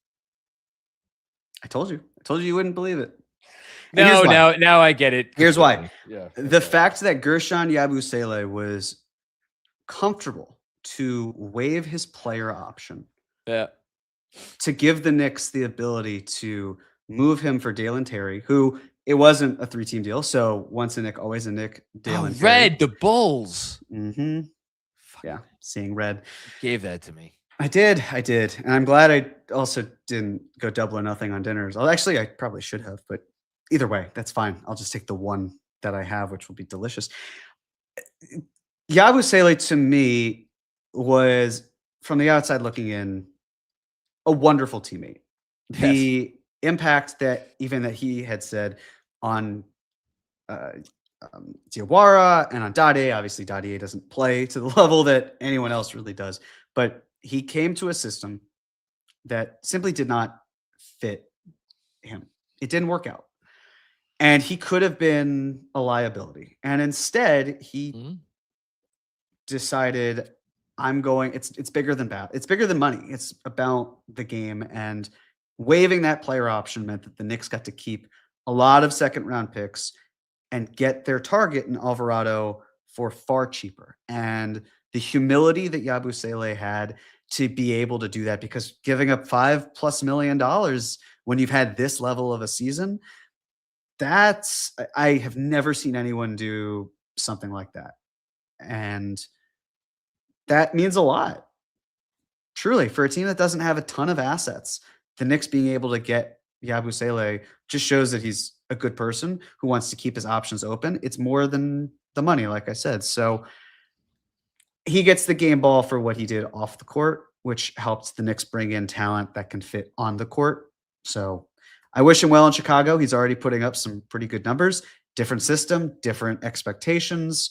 I told you you wouldn't believe it. Now I get it. Here's why. Yeah. The fact that Gershon Yabusele was comfortable to waive his player option. Yeah. To give the Knicks the ability to move him for Dalen Terry, who it wasn't a 3-team deal. So once a Knick, always a Knick. Dalen Terry. Red, the Bulls. Mm-hmm. Yeah, seeing red. You gave that to me. I did. And I'm glad I also didn't go double or nothing on dinners. Actually, I probably should have, but either way, that's fine. I'll just take the one that I have, which will be delicious. Yabusele to me was, from the outside looking in, a wonderful teammate. Yes. The impact that he had said on Diawara and on Dade. Obviously, Dade doesn't play to the level that anyone else really does, but he came to a system that simply did not fit him. It didn't work out. And he could have been a liability. And instead, he decided, it's bigger than bad. It's bigger than money. It's about the game. And waiving that player option meant that the Knicks got to keep a lot of second-round picks and get their target in Alvarado for far cheaper. And the humility that Yabusele had to be able to do that, because giving up $5+ million when you've had this level of a season, I have never seen anyone do something like that. And that means a lot. Truly, for a team that doesn't have a ton of assets, the Knicks being able to get Yabusele just shows that he's a good person who wants to keep his options open. It's more than the money, like I said. So he gets the game ball for what he did off the court, which helps the Knicks bring in talent that can fit on the court. So I wish him well in Chicago. He's already putting up some pretty good numbers. Different system, different expectations.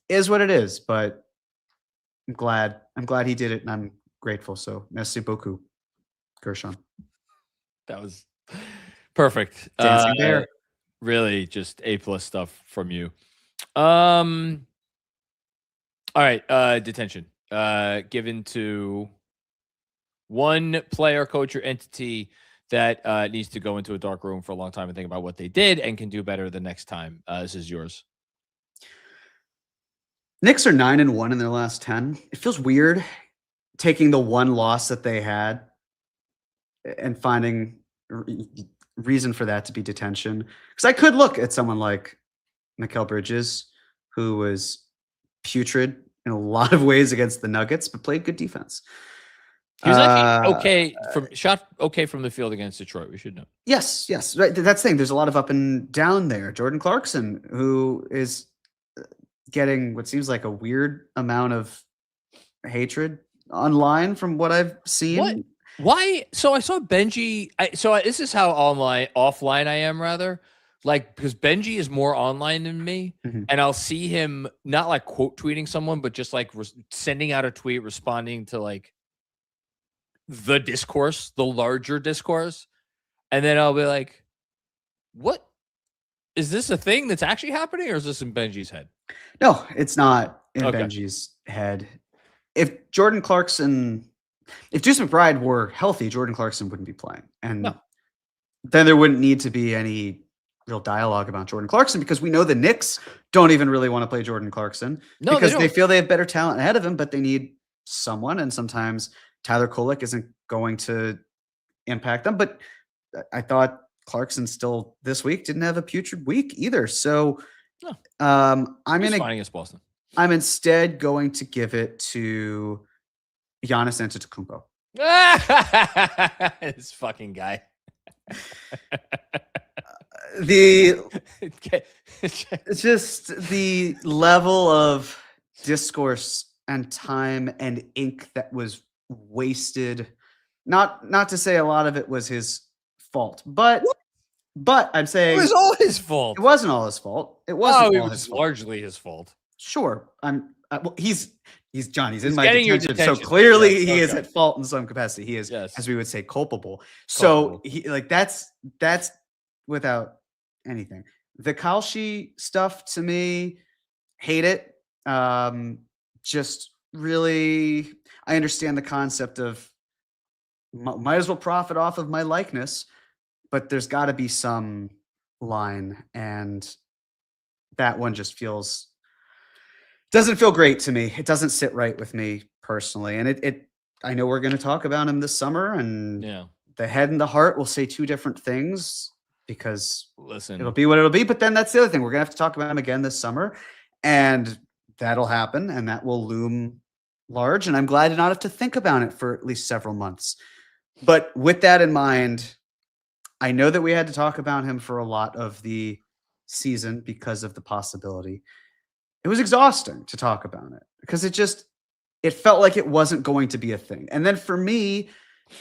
Is what it is, but I'm glad he did it, and I'm grateful. So merci beaucoup, Gershon. That was perfect. Dancing bear. Really just A+ stuff from you. All right, detention. Given to one player, coach, or entity that needs to go into a dark room for a long time and think about what they did and can do better the next time. This is yours. Knicks are 9-1 in their last 10. It feels weird taking the one loss that they had and finding reason for that to be detention. Because I could look at someone like Mikal Bridges, who was putrid in a lot of ways against the Nuggets, but played good defense. He was actually okay from the field against Detroit. We should know. Yes. Right. That's the thing. There's a lot of up and down there. Jordan Clarkson, who is getting what seems like a weird amount of hatred online from what I've seen. What? Why? So I saw Benji. This is how offline I am, rather. Like, because Benji is more online than me, and I'll see him not like quote tweeting someone, but just like sending out a tweet, responding to like the discourse, the larger discourse. And then I'll be like, what? Is this a thing that's actually happening, or is this in Benji's head? No, it's not in Benji's head. If Jordan Clarkson, if Deuce McBride were healthy, Jordan Clarkson wouldn't be playing. And then there wouldn't need to be any real dialogue about Jordan Clarkson, because we know the Knicks don't even really want to play Jordan Clarkson because they feel they have better talent ahead of him, but they need someone. And sometimes Tyler Kolek isn't going to impact them. But I thought Clarkson still this week didn't have a putrid week either. So I'm against Boston. I'm instead going to give it to Giannis Antetokounmpo. This fucking guy. It's just the level of discourse and time and ink that was wasted. Not to say a lot of it was his fault, but I'm saying it was all his fault. It wasn't all his fault. It wasn't. It was largely his fault. Sure, he's John. He's in my detention, so clearly he is at fault in some capacity. He is, as we would say, culpable. So that's without anything. The Kalshi stuff, to me, hate it. Just really, I understand the concept of might as well profit off of my likeness, but there's got to be some line, and that one just doesn't feel great to me. It doesn't sit right with me personally, and I know we're going to talk about him this summer, and the head and the heart will say two different things, because it'll be what it'll be. But then that's the other thing. We're going to have to talk about him again this summer, and that'll happen, and that will loom large. And I'm glad to not have to think about it for at least several months. But with that in mind, I know that we had to talk about him for a lot of the season because of the possibility. It was exhausting to talk about it because it felt like it wasn't going to be a thing. And then for me,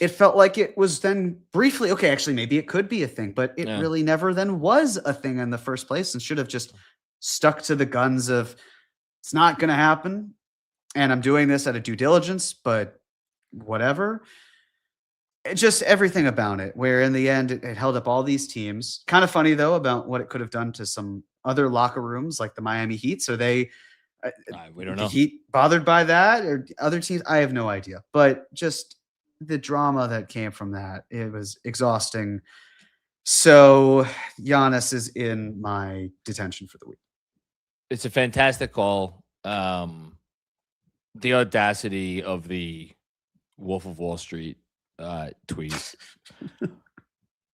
it felt like it was then briefly, okay, actually, maybe it could be a thing, but it really never then was a thing in the first place, and should have just stuck to the guns of it's not going to happen. And I'm doing this out of due diligence, but whatever. Just everything about it, where in the end, it held up all these teams. Kind of funny, though, about what it could have done to some other locker rooms like the Miami Heat. So we don't know. The Heat bothered by that, or other teams? I have no idea. But just the drama that came from that, it was exhausting. So Giannis is in my detention for the week. It's a fantastic call. The audacity of the Wolf of Wall Street tweet.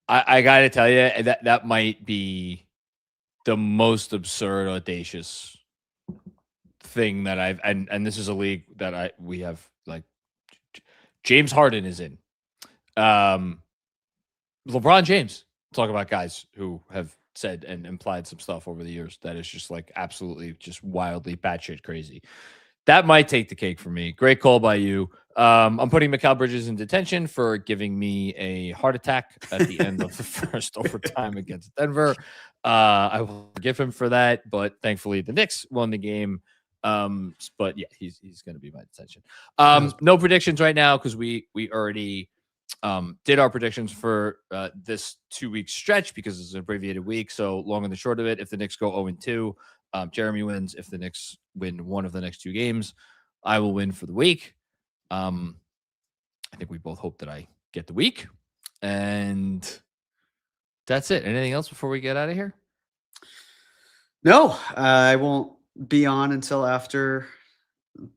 I got to tell you, that might be the most absurd, audacious thing that and this is a league that we have, like, James Harden is in. LeBron James. Talk about guys who have said and implied some stuff over the years that is just like absolutely just wildly batshit crazy. That might take the cake for me. Great call by you. I'm putting Mikal Bridges in detention for giving me a heart attack at the end of the first overtime against Denver. I will forgive him for that, but thankfully the Knicks won the game. But yeah, he's going to be my detention. No predictions right now because we already did our predictions for this 2-week stretch because it's an abbreviated week. So long and the short of it, if the Knicks go 0-2, Jeremy wins. If the Knicks win one of the next 2 games, I will win for the week. I think we both hope that I get the week. And that's it. Anything else before we get out of here? No, I won't be on until after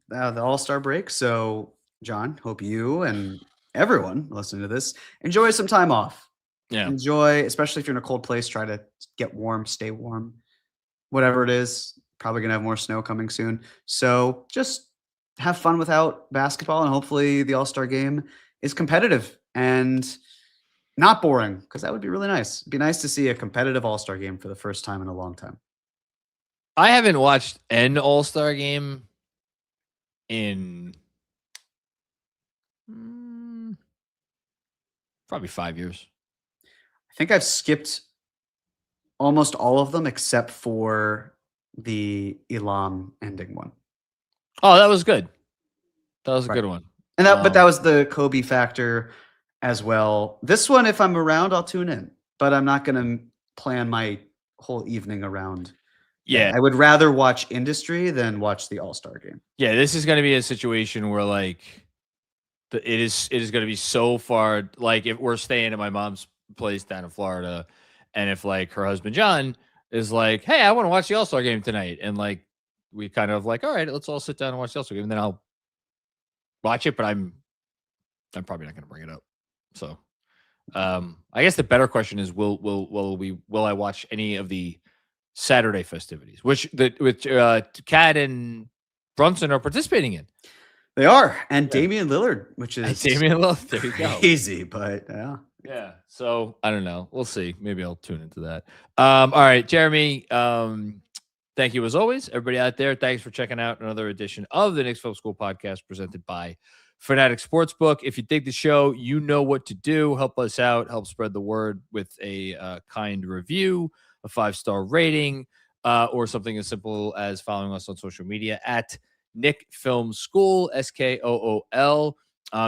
the All-Star break. So, John, hope you and everyone listening to this enjoy some time off. Yeah. Enjoy, especially if you're in a cold place, try to get warm, stay warm. Whatever it is, probably going to have more snow coming soon. So just have fun without basketball, and hopefully the All-Star game is competitive and not boring, because that would be really nice. It'd be nice to see a competitive All-Star game for the first time in a long time. I haven't watched an All-Star game in probably 5 years. I think I've skipped almost all of them except for the Elam ending one. Oh, that was good. That was a Right. good one. And but that was the Kobe factor as well. This one, if I'm around, I'll tune in, but I'm not going to plan my whole evening around. Yeah. I would rather watch industry than watch the All-Star game. Yeah, this is going to be a situation where like it is going to be so far. Like if we're staying at my mom's place down in Florida, and if like her husband John is like, "Hey, I want to watch the All-Star game tonight," and like we kind of like, "All right, let's all sit down and watch the All-Star game," and then I'll watch it. But I'm probably not going to bring it up. So, I guess the better question is, will I watch any of the Saturday festivities, which Kat and Brunson are participating in? They are, and Damian Lillard, which is Damian Lillard. There you go. Crazy, but yeah. Yeah. So I don't know. We'll see. Maybe I'll tune into that. All right, Jeremy. Thank you as always, everybody out there. Thanks for checking out another edition of the Knicks Film School Podcast presented by FANATICS Sportsbook. If you dig the show, you know what to do. Help us out. Help spread the word with a kind review, a 5-star rating, or something as simple as following us on social media at Knicks Film School, SKOOL.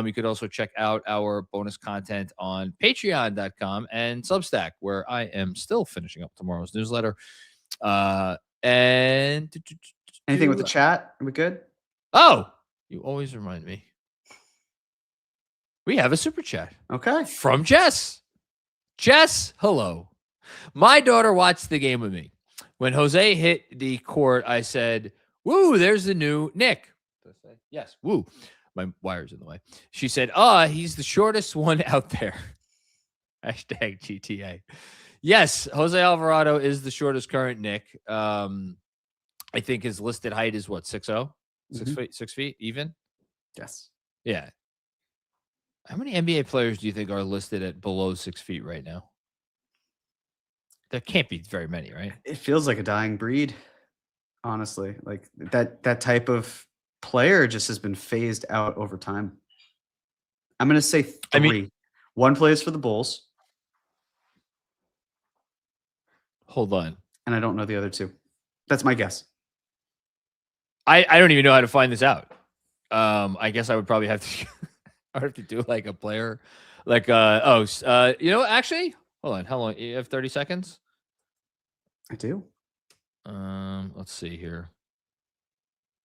You could also check out our bonus content on patreon.com and Substack, where I am still finishing up tomorrow's newsletter. And anything with the chat? Are we good? Oh, you always remind me. We have a super chat. Okay. From Jess. Jess, hello. My daughter watched the game with me. When Jose hit the court, I said, "Woo, there's the new Nick." Yes, woo. My wire's in the way. She said, he's the shortest one out there. Hashtag GTA. Yes, Jose Alvarado is the shortest current Nick. I think his listed height is what, 6'0"? 6 feet even? Yes. Yeah. How many NBA players do you think are listed at below 6 feet right now? There can't be very many, right? It feels like a dying breed, honestly. Like that type of player just has been phased out over time. I'm going to say 3. One plays for the Bulls. Hold on. And I don't know the other 2. That's my guess. I don't even know how to find this out. I guess I would probably have to I have to do like a player like actually, hold on. How long? You have 30 seconds? I do. Let's see here.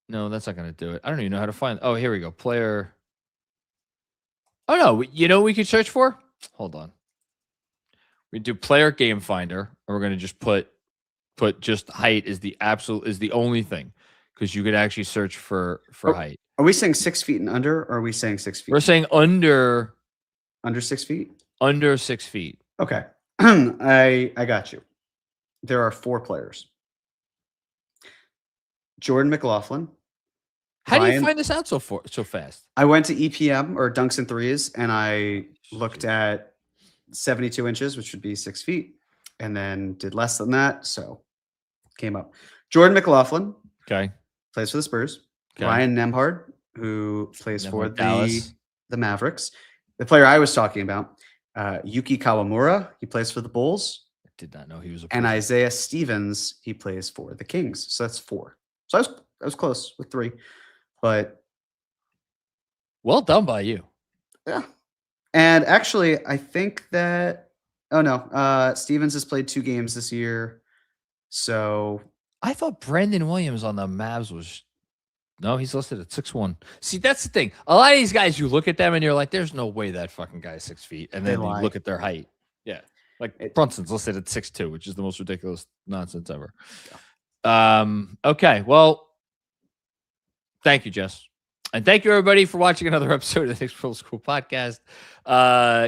No, that's not going to do it. I don't even know how to find. Oh, here we go. Player. Oh no, you know what we could search for? Hold on. We do player game finder, and we're going to just put just height is the only thing, because you could actually search for height. Are we saying 6 feet and under, or are we saying 6 feet? We're saying under 6 feet? Under 6 feet. Okay. I got you. There are 4 players. Jordan McLaughlin. How do you find this out so fast? I went to EPM, or Dunks and Threes, and I looked at 72 inches, which would be 6 feet, and then did less than that, so came up. Jordan McLaughlin. Okay. Plays for the Spurs. Okay. Ryan Nembhard, who plays for Dallas. the Mavericks. The player I was talking about, Yuki Kawamura, he plays for the Bulls. I did not know he was a And Isaiah Stevens, he plays for the Kings. So that's 4. So I was close with 3. But well done by you. yeah. And actually, I think that Stevens has played 2 games this year. So I thought Brandon Williams on the Mavs was. No, he's listed at 6'1". See, that's the thing. A lot of these guys, you look at them and you're like, "There's no way that fucking guy's 6 feet." And then you look at their height. Yeah, like Brunson's listed at 6'2", which is the most ridiculous nonsense ever. Yeah. Okay, well, thank you, Jess, and thank you everybody for watching another episode of the Knicks Film School Podcast.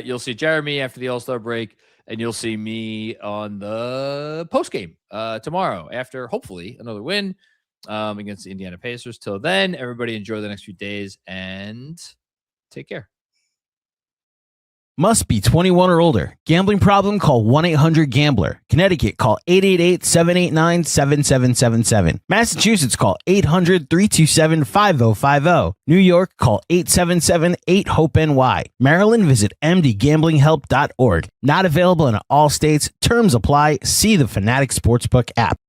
You'll see Jeremy after the All-Star break, and you'll see me on the post game tomorrow after hopefully another win. against the Indiana Pacers. Till then, everybody enjoy the next few days and take care. Must be 21 or older. Gambling problem? Call 1-800-GAMBLER. Connecticut, call 888-789-7777. Massachusetts, call 800-327-5050. New York, call 877-8-HOPE-NY. Maryland, visit mdgamblinghelp.org. Not available in all states. Terms apply. See the Fanatics Sportsbook app.